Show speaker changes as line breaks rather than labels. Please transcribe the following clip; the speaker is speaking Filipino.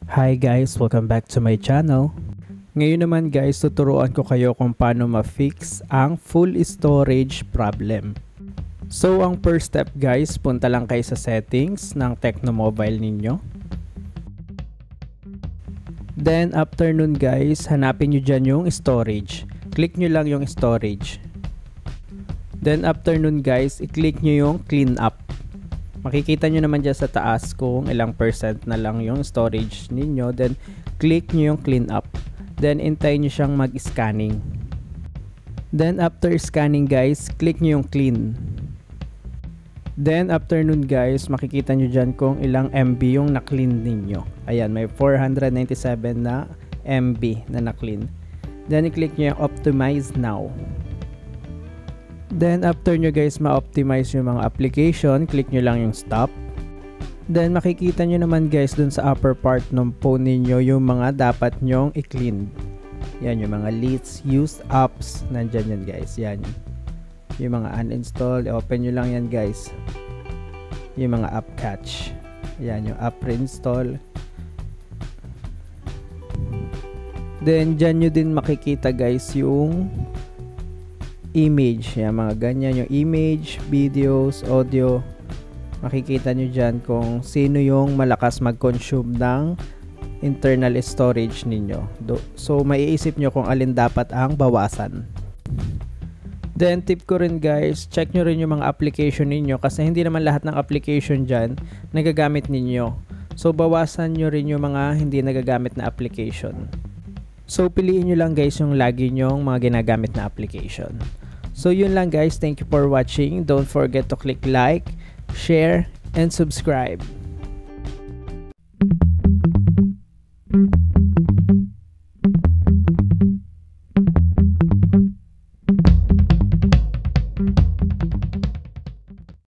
Hi guys, welcome back to my channel. Ngayon naman guys, tuturuan ko kayo kung paano ma-fix ang full storage problem. So ang first step guys, punta lang kayo sa settings ng Tecno Mobile ninyo. Then after nun guys, hanapin nyo dyan yung storage. Click nyo lang yung storage. Then after nun guys, i-click nyo yung clean up. Makikita nyo naman dyan sa taas kung ilang percent na lang yung storage ninyo. Then, click nyo yung clean up. Then, hintayin nyo siyang mag-scanning. Then, after scanning guys, click nyo yung clean. Then, after nun guys, makikita nyo dyan kung ilang MB yung na-clean ninyo. Ayan, may 497 na MB na na-clean. Then, i-click nyo yung optimize now. Then after nyo guys ma-optimize yung mga application, click nyo lang yung stop. Then makikita nyo naman guys dun sa upper part ng phone ninyo yung mga dapat nyong i-clean. Yan yung mga least used apps, nandyan yan guys. Yan yung mga uninstall, open nyo lang yan guys. Yung mga app catch. Yan yung app reinstall. Then dyan nyo din makikita guys yung image, yan mga ganyan, yung image, videos, audio. Makikita nyo dyan kung sino yung malakas mag-consume ng internal storage ninyo. So maiisip nyo kung alin dapat ang bawasan. Then tip ko rin guys, check nyo rin yung mga application ninyo kasi hindi naman lahat ng application dyan nagagamit ninyo. So bawasan nyo rin yung mga hindi nagagamit na application. So piliin nyo lang guys yung lagi nyong mga ginagamit na application. So yun lang guys, thank you for watching. Don't forget to click like, share, and subscribe.